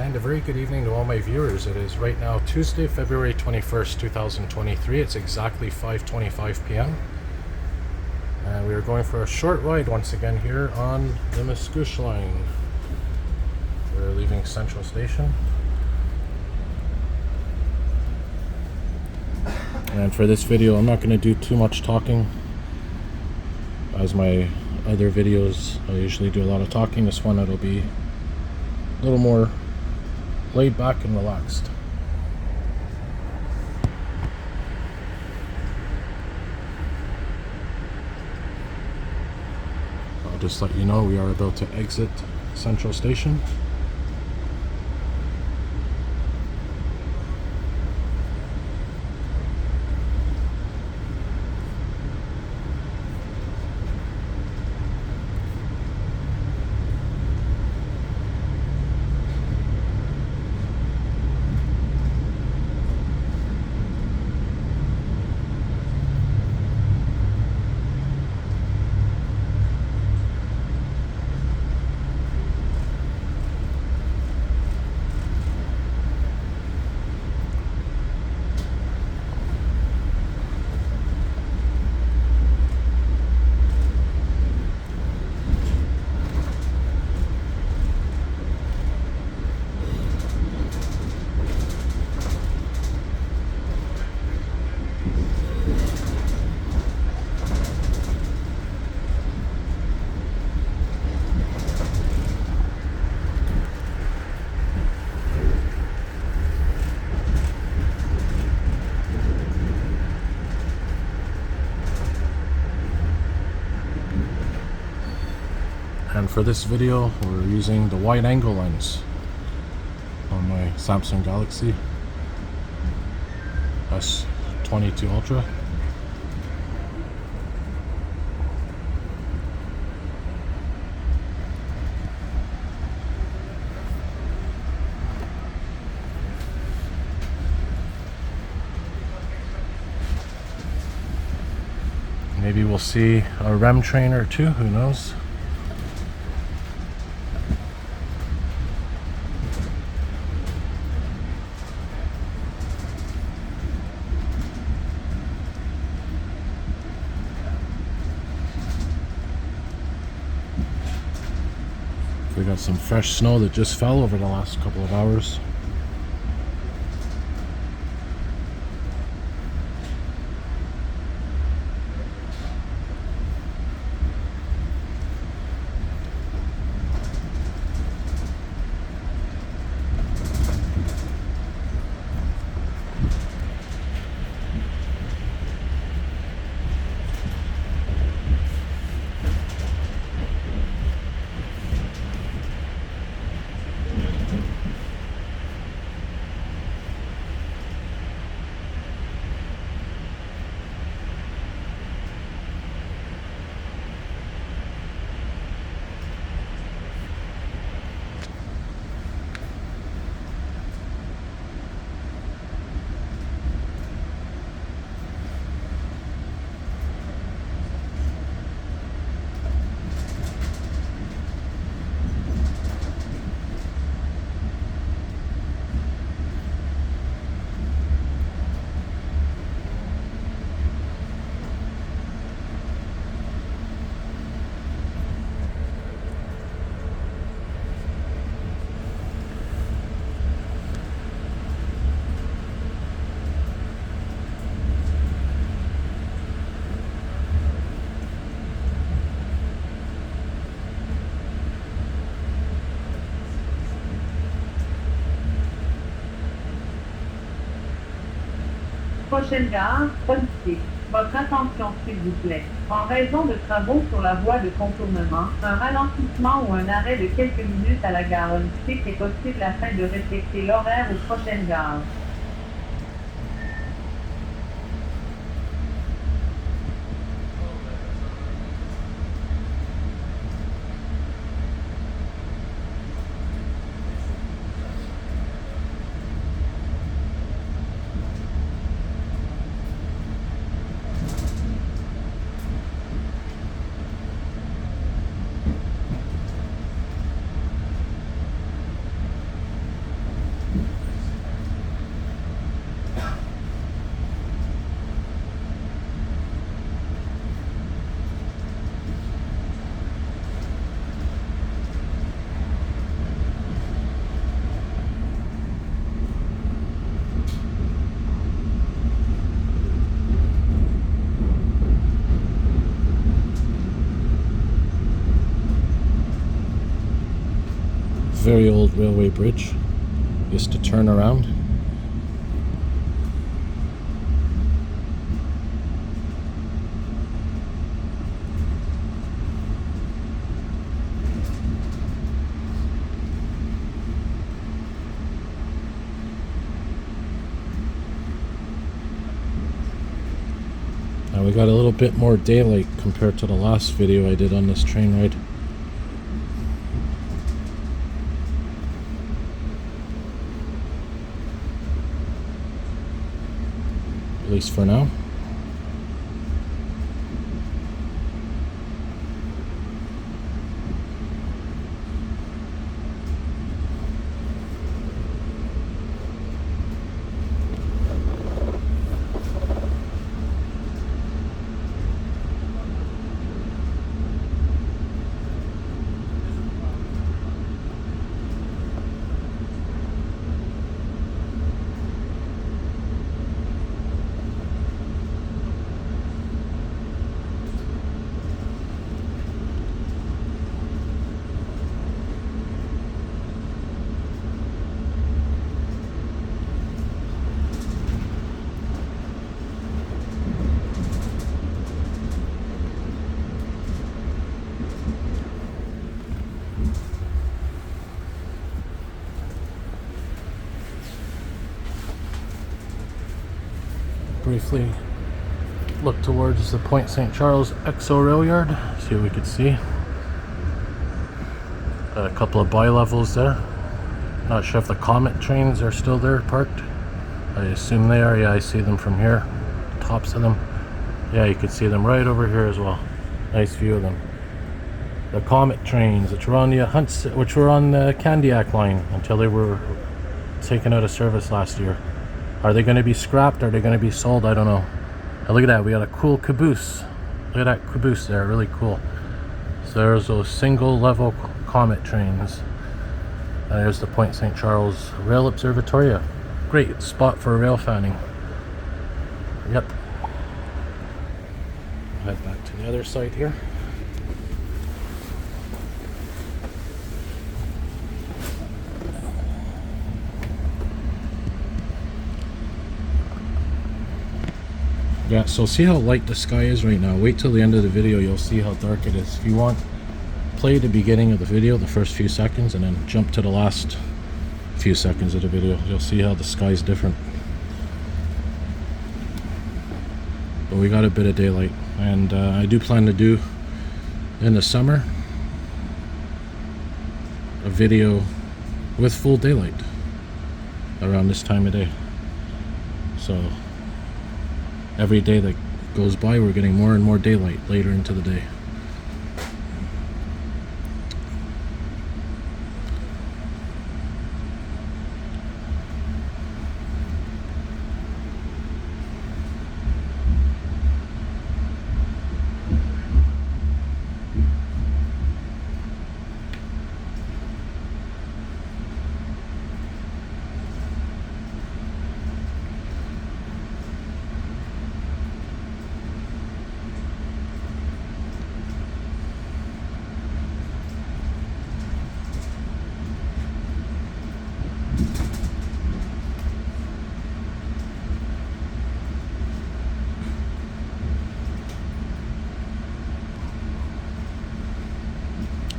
And a very good evening to all my viewers. It is right now Tuesday, February 21st, 2023. It's exactly 5:25 p.m. And we are going for a short ride once again here on the Mascouche Line. We're leaving Central Station. And for this video, I'm not going to do too much talking. As my other videos, I usually do a lot of talking. This one, it'll be a little more laid back and relaxed. I'll just let you know we are about to exit Central Station. And for this video, we're using the wide angle lens on my Samsung Galaxy S22 Ultra. Maybe we'll see a REM train or two, who knows? We got some fresh snow that just fell over the last couple of hours. Prochaine gare, Ahuntsic. Votre attention s'il vous plaît. En raison de travaux sur la voie de contournement, un ralentissement ou un arrêt de quelques minutes à la gare Ahuntsic est possible afin de respecter l'horaire aux prochaines gares. very old railway bridge. Used to turn around. Now we got a little bit more daylight compared to the last video I did on this train ride. At least for now. Briefly look towards the Point St. Charles EXO rail yard, see what we could see. Got a couple of bi-levels there. Not sure if the Comet trains are still there parked. I assume they are. Yeah, I see them from here. Tops of them. Yeah, you can see them right over here as well. Nice view of them. The Comet trains, which were on the Candiac line until they were taken out of service last year. Are they going to be scrapped? Are they going to be sold? I don't know. And look at that. We got a cool caboose. Look at that caboose there. Really cool. So there's those single level Comet trains. And there's the Point St. Charles Rail Observatory. Great spot for rail fanning. Yep. Head back to the other side here. Yeah, so see how light the sky is right now. Wait till the end of the video, you'll see how dark it is. If you want, play the beginning of the video, the first few seconds, and then jump to the last few seconds of the video. You'll see how the sky's different. But we got a bit of daylight, and I do plan to do in the summer a video with full daylight around this time of day. So every day that goes by, we're getting more and more daylight later into the day.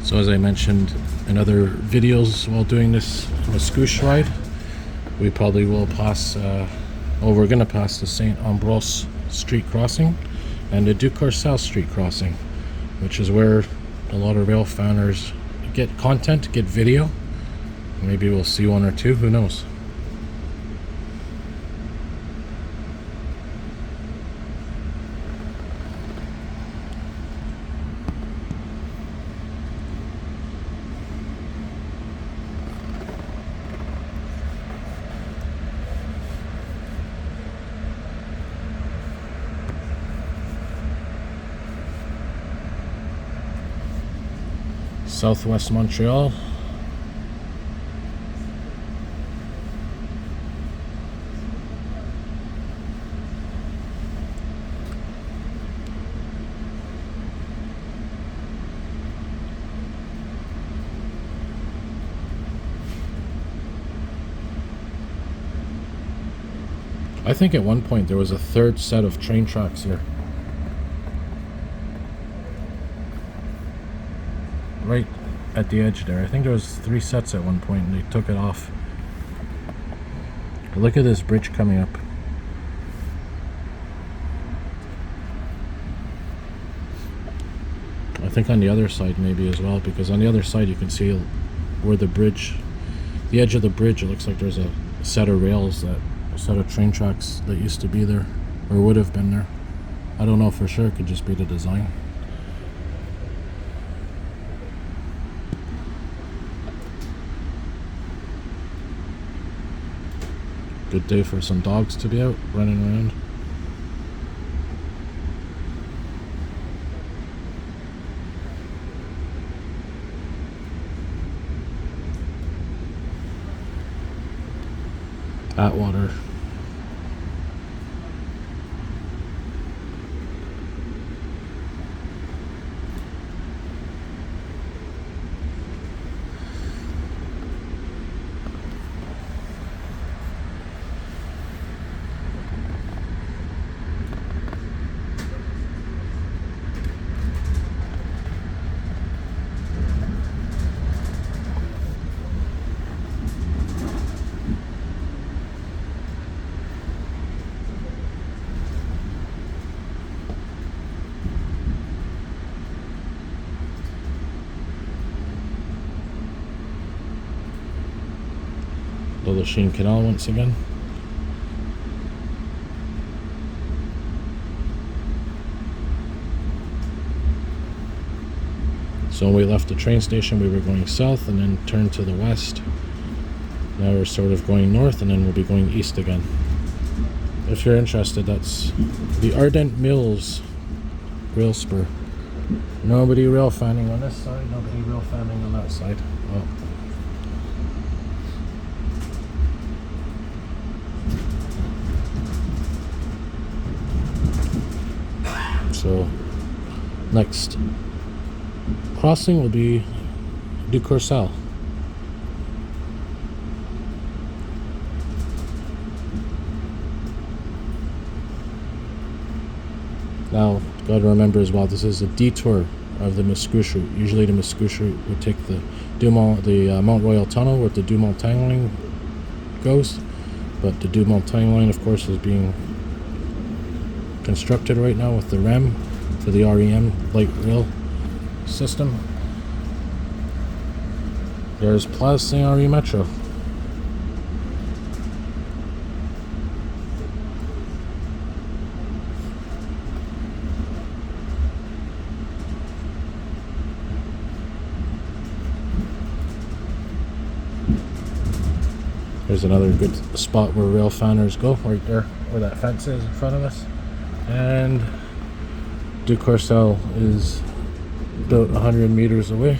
So as I mentioned in other videos while doing this Mascouche ride, we probably will pass, we're going to pass the Saint Ambroise Street crossing and the Ducourcelle Street crossing, which is where a lot of rail fanners get content, get video. Maybe we'll see one or two, who knows. Southwest Montreal. I think at one point there was a third set of train tracks here. Right at the edge there. I think there was 3 sets at one point and they took it off. Look at this bridge coming up. I think on the other side maybe as well, because on the other side you can see where the bridge, the edge of the bridge, it looks like there's a set of rails, that a set of train tracks that used to be there, or would have been there. I don't know for sure, it could just be the design. Good day for some dogs to be out running around. Atwater. Little Sheen Canal once again. So when we left the train station, we were going south and then turned to the west. Now we're sort of going north and then we'll be going east again. If you're interested, that's the Ardent Mills rail spur. Nobody rail fanning on this side, nobody rail fanning on that side. Oh. So next crossing will be Du Courcelles. Now, got to remember as well, this is a detour of the Mascouche route. Usually the Mascouche route would take the Mont Royal Tunnel where the Du-Montagne line goes, but the Du-Montagne line, of course, is being constructed right now with the REM for the REM light rail system. There's Place Saint-Henri Metro. There's another good spot where rail fanners go, right there where that fence is in front of us. And Du Courcelles is about 100 meters away.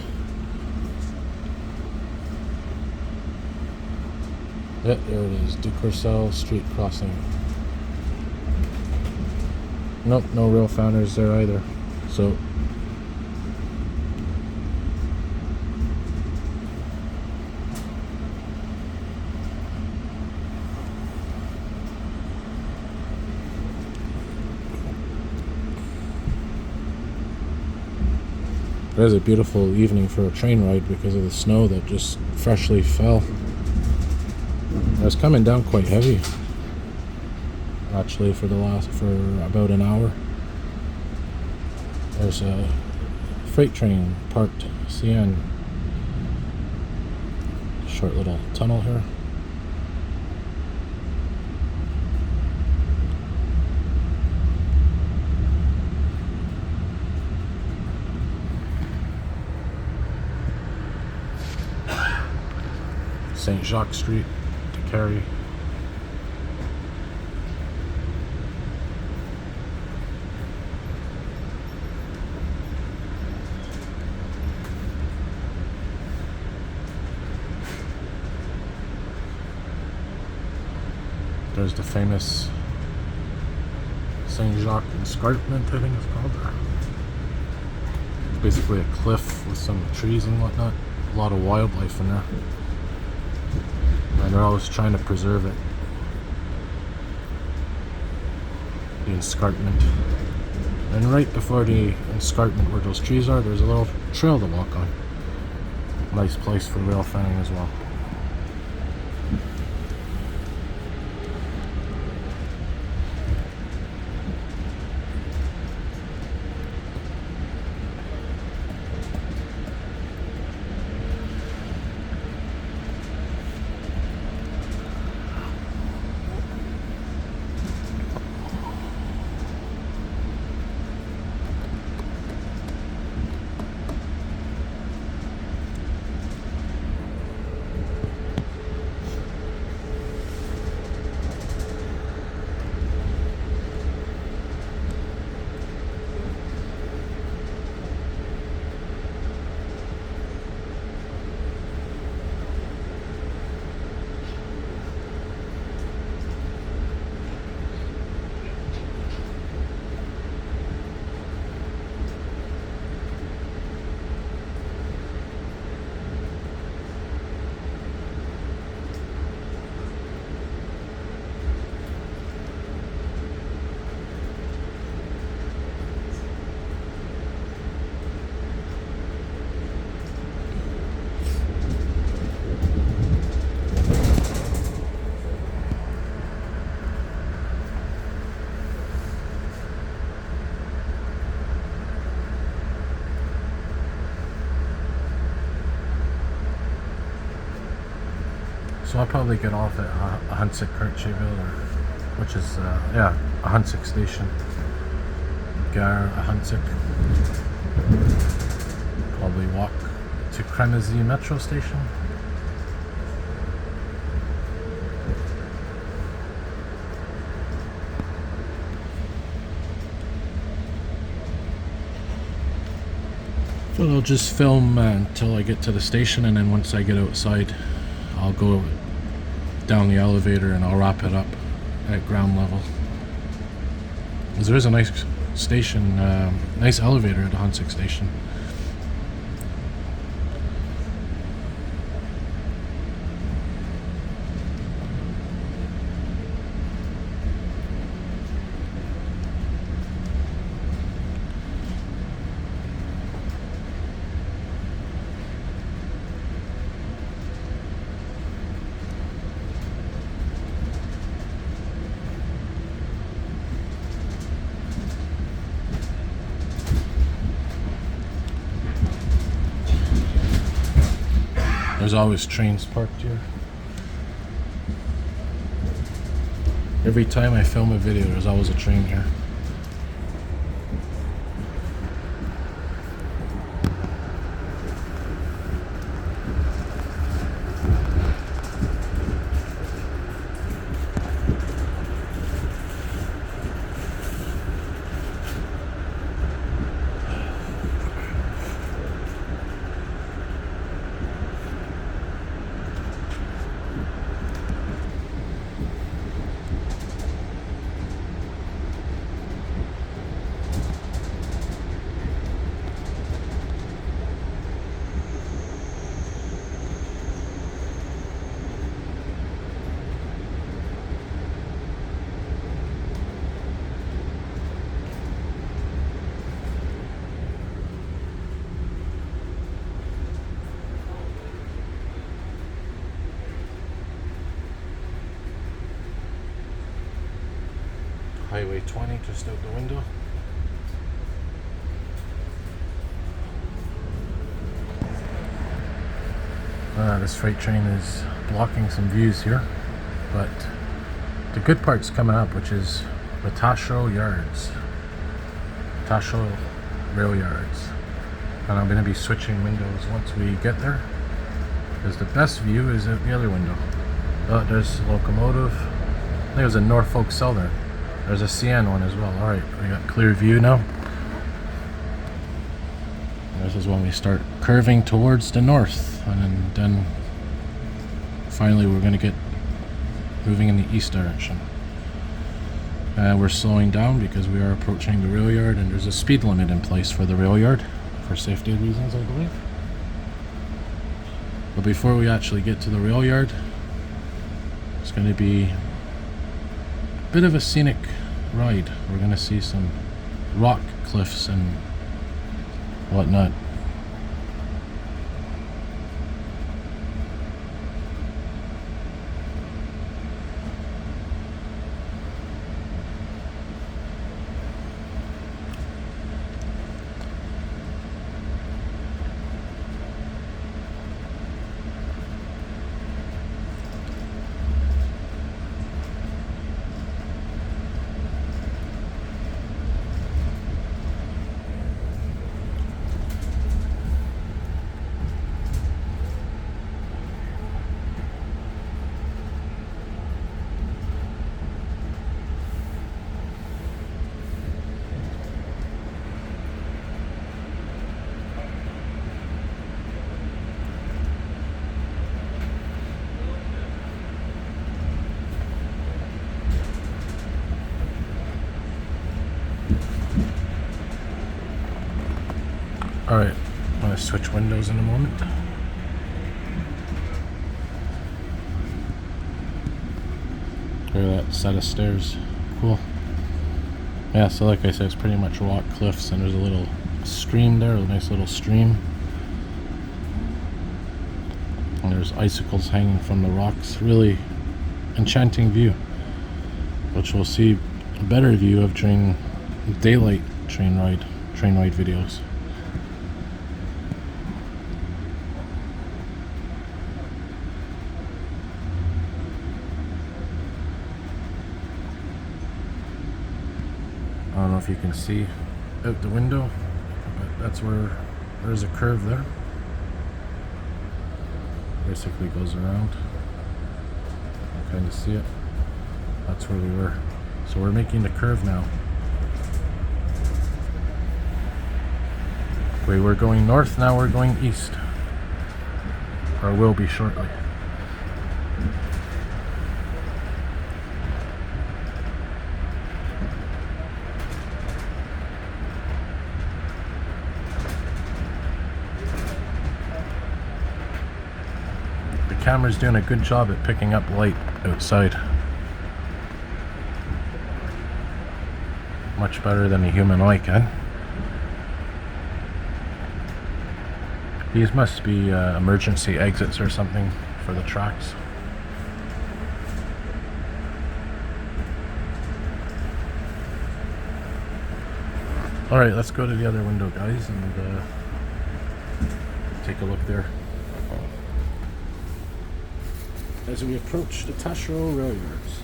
Yep, there it is, Du Courcelles Street crossing. Nope, no rail fanners there either. So it was a beautiful evening for a train ride because of the snow that just freshly fell. It was coming down quite heavy, actually, for about an hour. There's a freight train parked CN. Short little tunnel here. St. Jacques Street to Carrie. There's the famous St. Jacques Escarpment, I think it's called. It's basically a cliff with some trees and whatnot. A lot of wildlife in there. And they're always trying to preserve it. the escarpment. And right before the escarpment where those trees are, there's a little trail to walk on. Nice place for rail fanning as well. So I'll probably get off at Ahuntsic Station, which is, yeah, Ahuntsic Station. Gare Ahuntsic. Probably walk to Kremezi metro station. So I'll just film until I get to the station, and then once I get outside, I'll go down the elevator and I'll wrap it up at ground level. Because there is a nice station, nice elevator at Ahuntsic Station. There's always trains parked here. Every time I film a video, there's always a train here. Highway 20 just out the window. This freight train is blocking some views here, but the good part's coming up, which is Mascouche Yards. Mascouche Rail Yards. And I'm going to be switching windows once we get there, because the best view is at the other window. Oh, there's a locomotive. I think there's a Norfolk Southern. There's a CN one as well. Alright, we got clear view now. This is when we start curving towards the north, and then finally we're going to get moving in the east direction. We're slowing down because we are approaching the rail yard, and there's a speed limit in place for the rail yard for safety reasons, I believe. But before we actually get to the rail yard, it's going to be a bit of a scenic ride. We're gonna see some rock cliffs and whatnot. Alright, I'm going to switch windows in a moment. Look at that set of stairs. Cool. Yeah, so like I said, it's pretty much rock cliffs, and there's a little stream there, a nice little stream. And there's icicles hanging from the rocks. Really enchanting view, which we'll see a better view of during daylight train ride videos. I don't know if you can see out the window, but that's where there's a curve there. Basically goes around. You kind of see it. That's where we were. So we're making the curve now. We were going north, now we're going east. Or will be shortly. Camera's doing a good job at picking up light outside. Much better than a human eye can. These must be emergency exits or something for the tracks. Alright, let's go to the other window, guys, and take a look there. As we approach the Taschereau rail yards.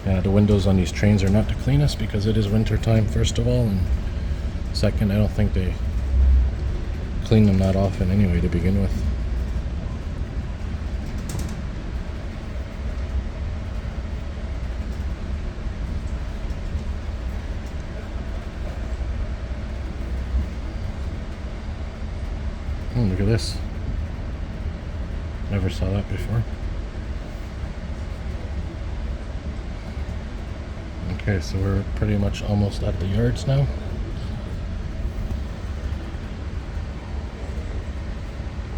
Yeah, the windows on these trains are not the cleanest because it is winter time, first of all, and second, I don't think they clean them that often anyway to begin with. Look at this. Never saw that before. Okay, so we're pretty much almost at the yards now.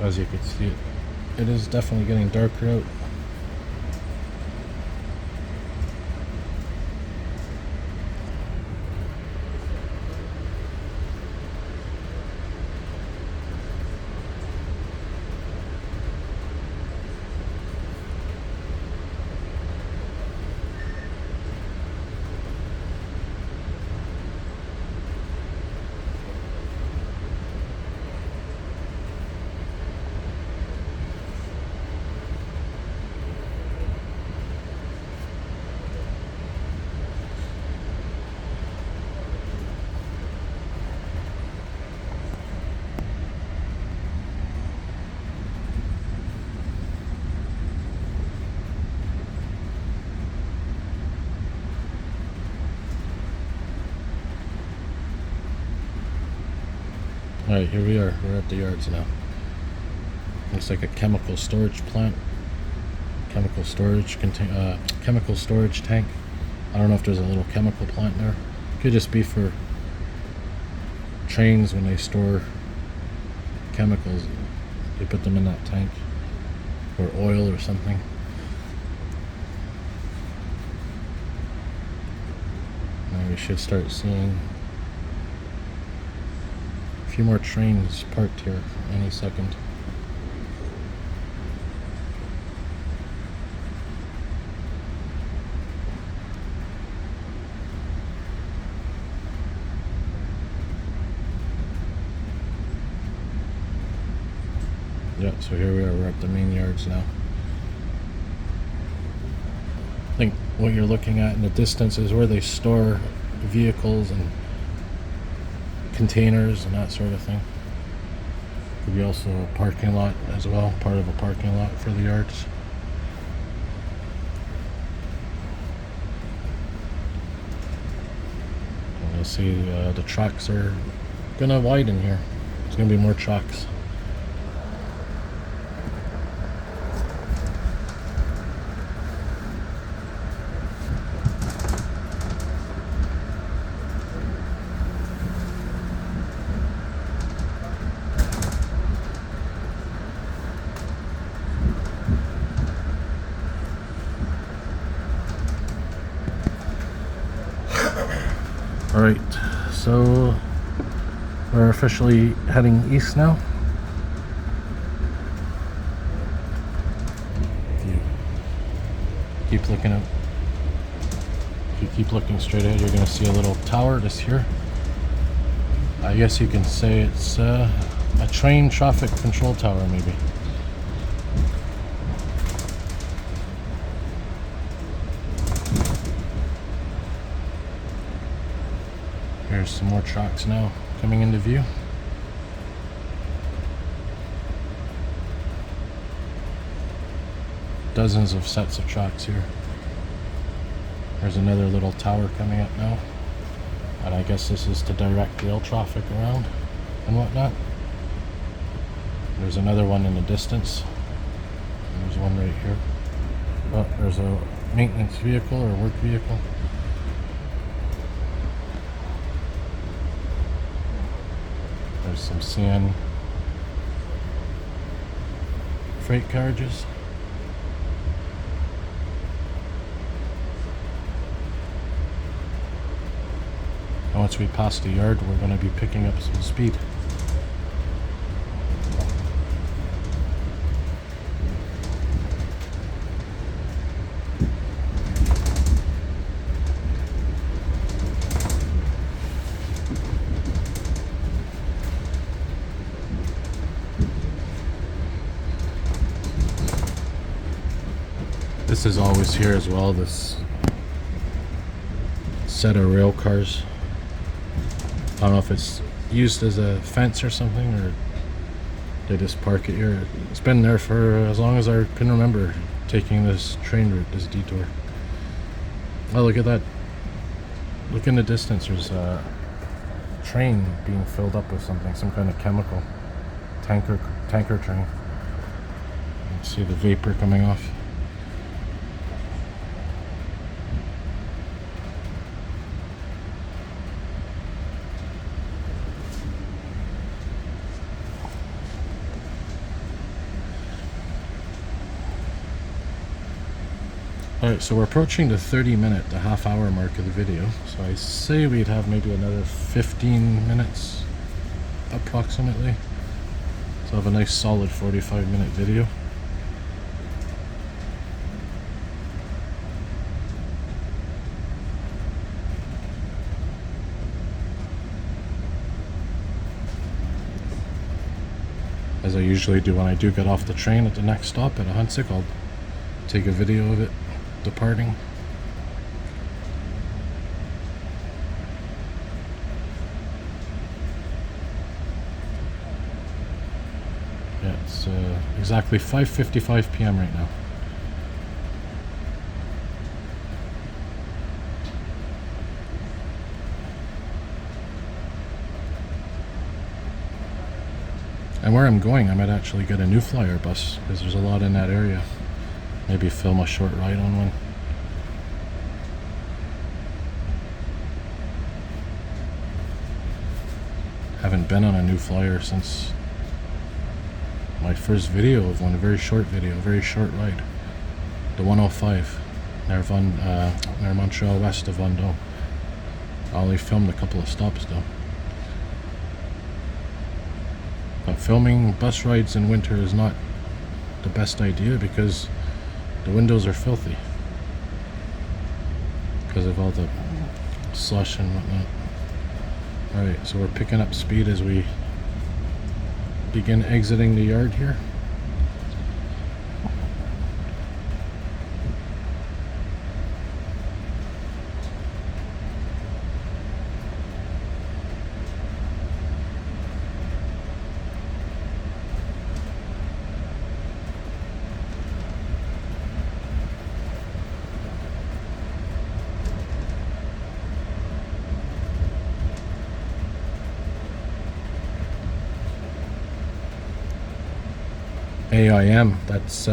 As you can see, it is definitely getting darker out. Alright, here we are. We're at the yards now. Looks like a chemical storage plant. chemical storage tank. I don't know if there's a little chemical plant there. Could just be for trains when they store chemicals. They put them in that tank, or oil or something. Now we should start seeing a few more trains parked here any second. Yeah, so here we are, we're at the main yards now. I think what you're looking at in the distance is where they store vehicles and containers and that sort of thing. Could be also a parking lot as well, part of a parking lot for the yards. And you'll see the tracks are gonna widen here. There's gonna be more tracks. Alright, so we're officially heading east now. If you keep looking up, if you keep looking straight ahead, you're going to see a little tower just here. I guess you can say it's a train traffic control tower, maybe. There's some more tracks now coming into view. Dozens of sets of tracks here. There's another little tower coming up now. And I guess this is to direct rail traffic around and whatnot. There's another one in the distance. And there's one right here. Oh, there's a maintenance vehicle or work vehicle. There's some CN freight carriages. And once we pass the yard, we're going to be picking up some speed. This is always here as well, this set of rail cars. I don't know if it's used as a fence or something, or they just park it here. It's been there for as long as I can remember taking this train route, this detour. Oh, look at that. Look in the distance, there's a train being filled up with something, some kind of chemical. Tanker train. You can see the vapor coming off. Alright, so we're approaching the 30-minute, the half-hour mark of the video. So I say we'd have maybe another 15 minutes, approximately. So I have a nice solid 45-minute video. As I usually do when I do get off the train at the next stop at Ahuntsic, I'll take a video of it departing. Yeah, it's exactly 5:55 p.m. right now. And where I'm going, I might actually get a New Flyer bus because there's a lot in that area. Maybe film a short ride on one. Haven't been on a new flyer since my first video of one, a very short video, a very short ride. The 105 near Montreal, west of Vendôme. I only filmed a couple of stops though. But filming bus rides in winter is not the best idea because the windows are filthy because of all the slush and whatnot. Alright, so we're picking up speed as we begin exiting the yard here. AIM, that's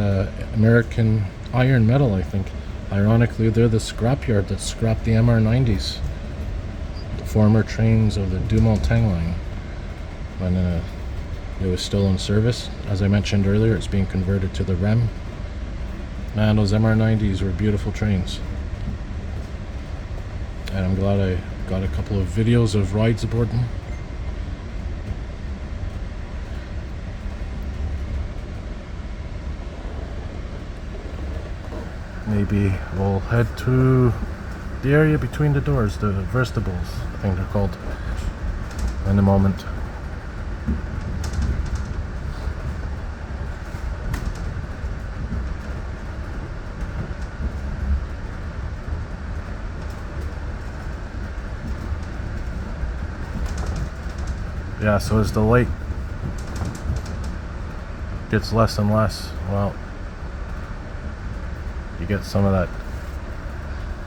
American Iron Metal, I think. Ironically, they're the scrapyard that scrapped the MR90s, the former trains of the Dumontagne line, when it was still in service. As I mentioned earlier, it's being converted to the REM. Man, those MR90s were beautiful trains. And I'm glad I got a couple of videos of rides aboard them. Maybe we'll head to the area between the doors, the vestibules, I think they're called, in a moment. Yeah, so as the light gets less and less, well, you get some of that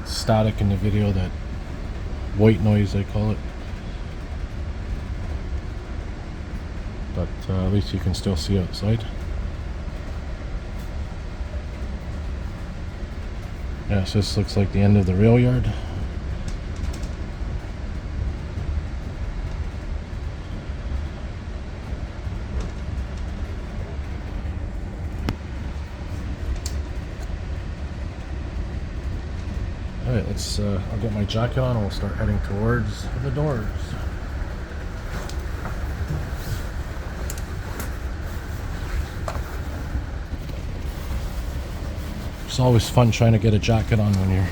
static in the video, that white noise I call it. But at least you can still see outside. Yeah, so this looks like the end of the rail yard. Alright, let's I'll get my jacket on and we'll start heading towards the doors. It's always fun trying to get a jacket on when you're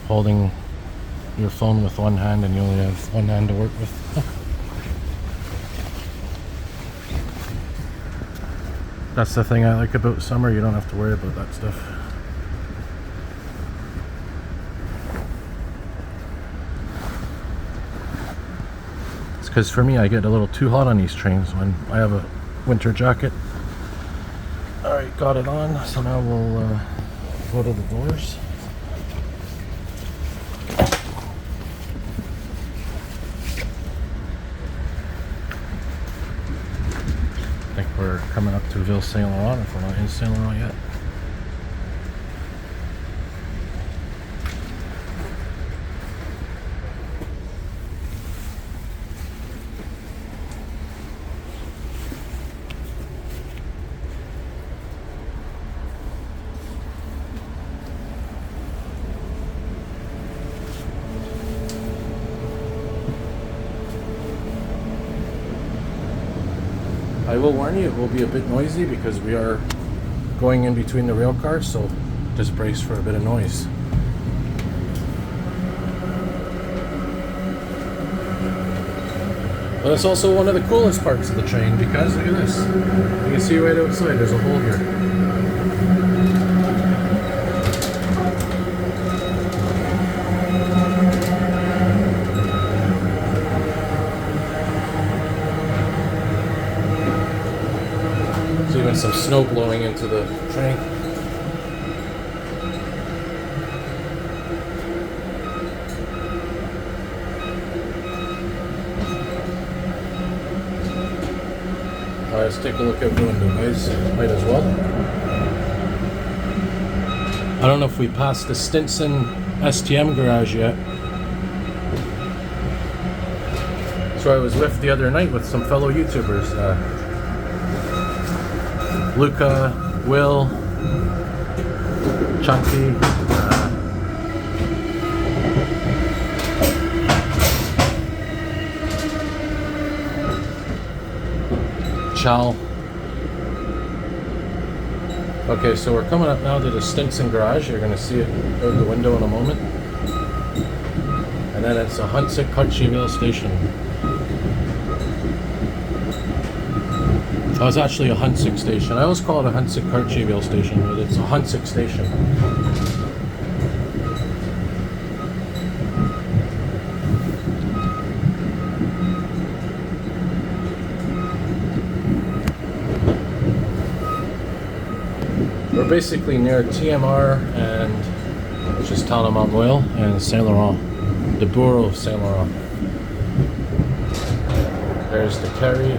holding your phone with one hand and you only have one hand to work with. That's the thing I like about summer, you don't have to worry about that stuff. Because for me, I get a little too hot on these trains when I have a winter jacket. Alright, got it on, so now we'll go to the doors. I think we're coming up to Ville Saint Laurent if we're not in Saint Laurent yet. I will warn you, it will be a bit noisy because we are going in between the rail cars, so just brace for a bit of noise. But it's also one of the coolest parts of the train because look at this. You can see right outside, there's a hole here. Even some snow blowing into the train. Let's take a look out the window, guys. Might as well. I don't know if we passed the Stinson STM garage yet. So I was with the other night with some fellow YouTubers. Luca, Will, Chunky, Chal. Okay, so we're coming up now to the Stinson garage. You're going to see it out the window in a moment. And then it's Ahuntsic Station. Oh, it's actually Ahuntsic Station. I always call it Ahuntsic Station, but it's Ahuntsic Station. We're basically near TMR, and which is Town of Mount Royal, and Saint Laurent, the borough of Saint Laurent. There's the Kerry.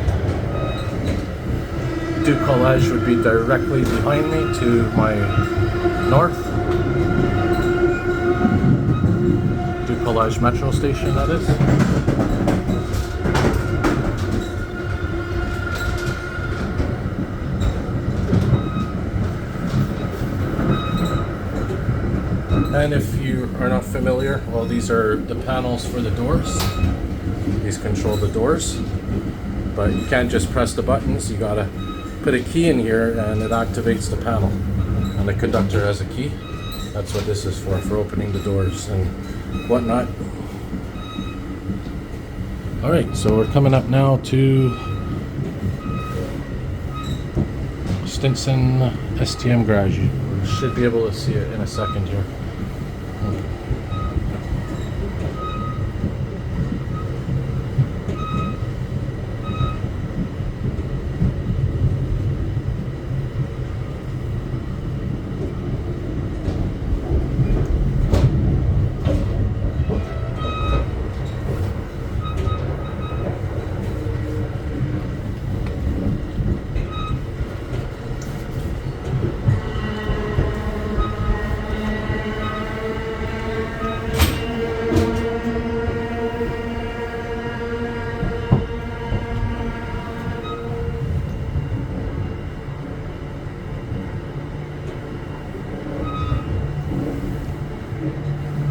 Du Collège would be directly behind me to my north. Du Collège metro station, that is. And if you are not familiar, well, these are the panels for the doors. These control the doors, but you can't just press the buttons. You gotta put a key in here and it activates the panel. And the conductor has a key. That's what this is for opening the doors and whatnot. Alright, so we're coming up now to Stinson STM garage. We should be able to see it in a second here.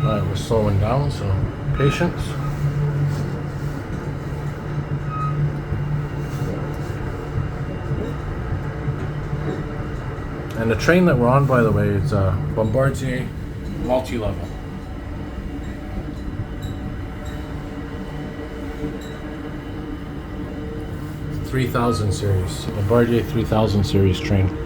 Alright, we're slowing down, so patience. And the train that we're on, by the way, is a Bombardier multi-level. .3000 series, Bombardier 3000 series train.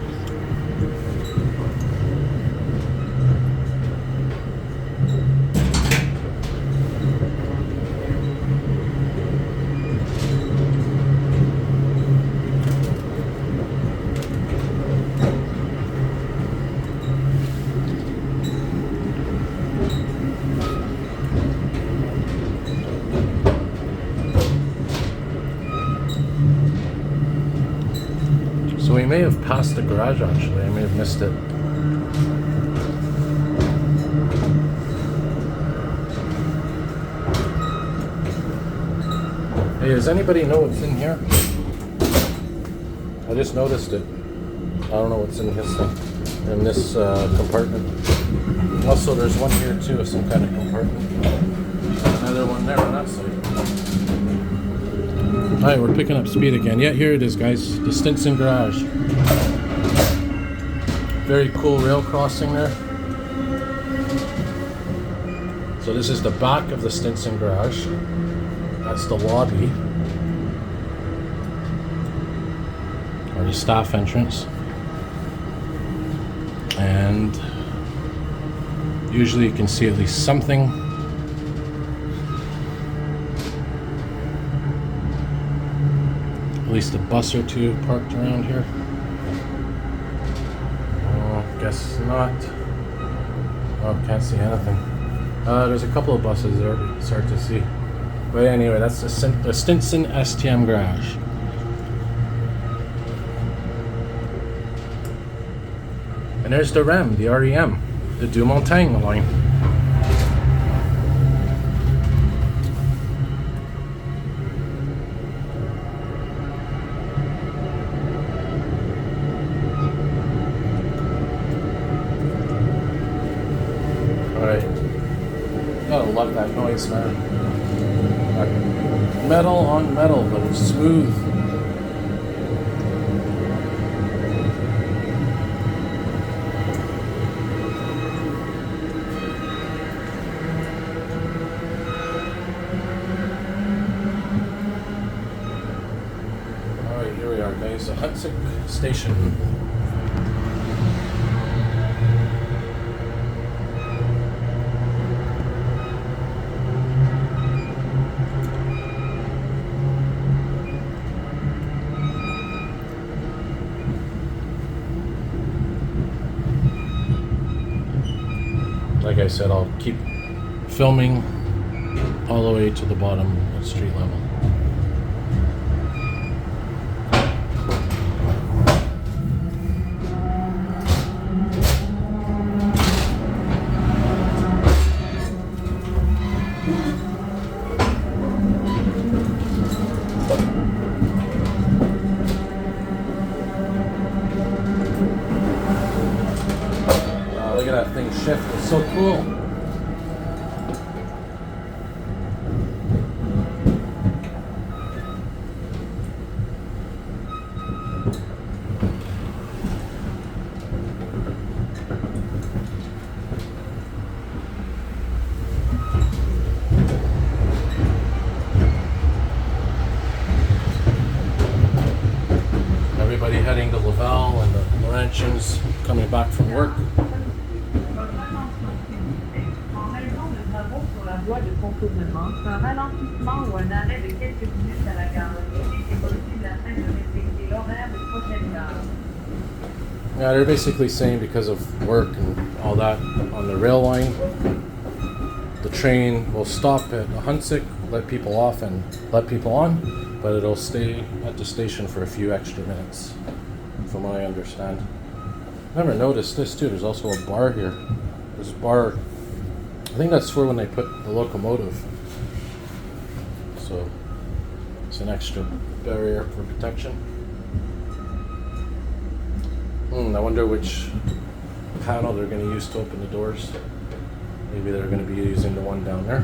So we may have passed the garage actually, I may have missed it. Hey, does anybody know what's in here? I just noticed it. I don't know what's in this compartment. Also, there's one here too, some kind of compartment. Another one there on that side. Alright, we're picking up speed again. Yeah, here it is, guys. The Stinson garage. Very cool rail crossing there. So this is the back of the Stinson garage. That's the lobby. Or the staff entrance. And usually you can see at least something. At least a bus or two parked around here. Oh, guess not. Oh, can't see anything. There's a couple of buses there, but it's hard to see. But anyway, that's the Stinson STM garage. And there's the REM, the REM. the Detouring line. Alright. Gotta love that noise, man. Like metal on metal, but it's smooth. Alright, here we are, guys. Ahuntsic Station. Like I said, I'll keep filming all the way to the bottom at street level. Look at that thing shift, it's so cool. Everybody heading to Laval and the Laurentians coming back from work. Voie de contournement, un ralentissement ou un arrêt de quelques minutes à la gare est possible afin de respecter l'horaire de prochaine gare. Yeah, they're basically saying because of work and all that on the rail line, the train will stop at Ahuntsic, let people off and let people on, but it'll stay at the station for a few extra minutes, from what I understand. Never noticed this too, there's also a bar here. There's a bar, I think that's for when they put the locomotive. So it's an extra barrier for protection. I wonder which panel they're going to use to open the doors. Maybe they're going to be using the one down there.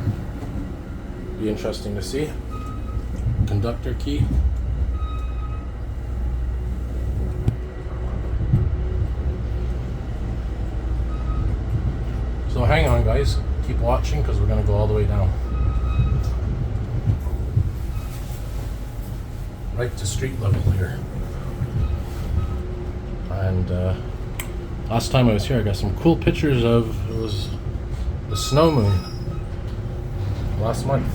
Be interesting to see. Conductor key. So hang on, guys. Keep watching because we're going to go all the way down. Right to street level here. And last time I was here, I got some cool pictures of, it was the snow moon last month.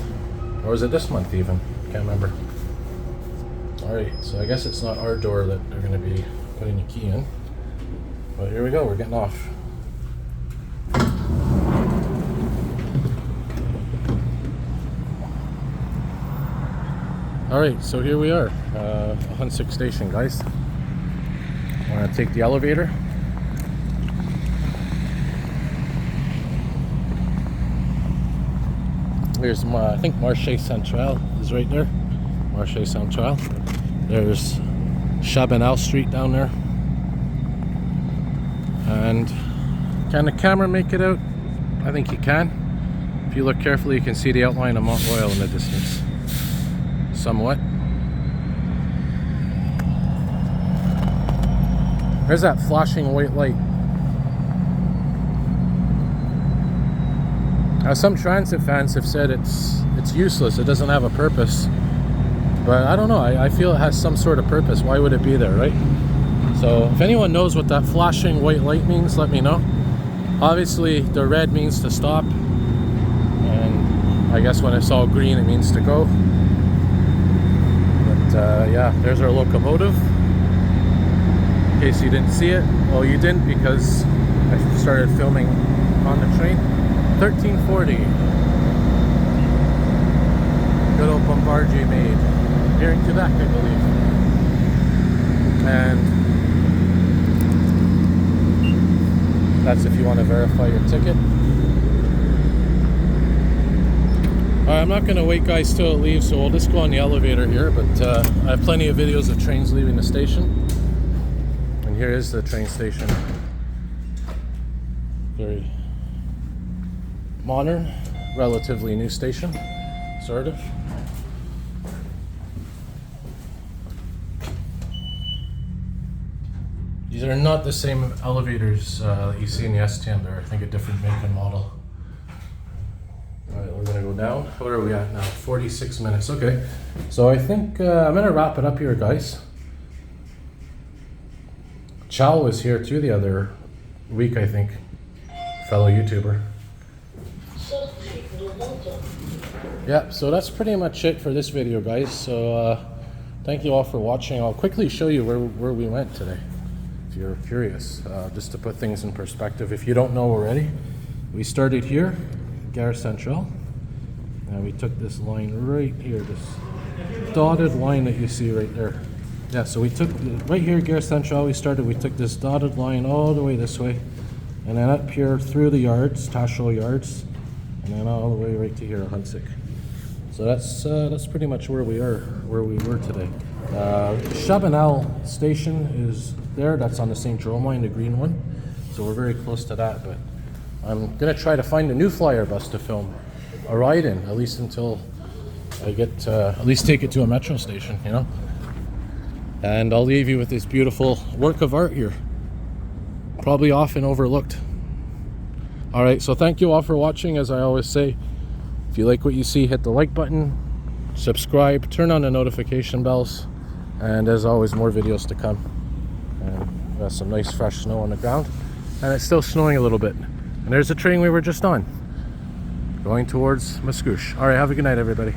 Or was it this month even? Can't remember. Alright, so I guess it's not our door that they're going to be putting the key in. But here we go, we're getting off. Alright, so here we are, Ahuntsic Station, guys. I'm going to take the elevator. Here's my, I think Marché Central is right there. Marché Central. There's Chabanel Street down there. And can the camera make it out? I think you can. If you look carefully, you can see the outline of Mont Royal in the distance. Somewhat. There's that flashing white light. Now, some transit fans have said it's useless, it doesn't have a purpose. But I don't know, I feel it has some sort of purpose. Why would it be there, right? So if anyone knows what that flashing white light means, let me know. Obviously the red means to stop, and I guess when it's all green it means to go. But yeah, there's our locomotive. In case you didn't see it. Well, you didn't because I started filming on the train. 1340. Good old Bombardier made. Here in Quebec, I believe. And That's if you want to verify your ticket. I'm not going to wait, guys, till it leaves, so we'll just go on the elevator here. But I have plenty of videos of trains leaving the station. And here is the train station. Very modern, relatively new station, sort of. These are not the same elevators that you see in the STM. They're, I think, a different make and model. Alright, we're gonna go down. What are we at now? 46 minutes. Okay. So I think I'm gonna wrap it up here, guys. Chow was here too the other week, I think. Fellow YouTuber. Yeah, so that's pretty much it for this video, guys. So thank you all for watching. I'll quickly show you where we went today, if you're curious, just to put things in perspective. If you don't know already, we started here, Gare Centrale, and we took this line right here, this dotted line that you see right there. Yeah, so we took right here, Gare Centrale, we took this dotted line all the way this way, and then up here through the yards, Tachereau yards, and then all the way right to here, Ahuntsic. So that's pretty much where we were today. Chabanel Station is there. That's on the St. Jerome line, the green one. So we're very close to that. But I'm gonna try to find a new flyer bus to film a ride in, at least until I get at least take it to a metro station, you know. And I'll leave you with this beautiful work of art here, probably often overlooked. All right, so thank you all for watching. As I always say, if you like what you see, hit the like button, subscribe, turn on the notification bells, and as always, more videos to come. And we have some nice fresh snow on the ground, and it's still snowing a little bit. And there's the train we were just on, going towards Mascouche. All right, have a good night, everybody.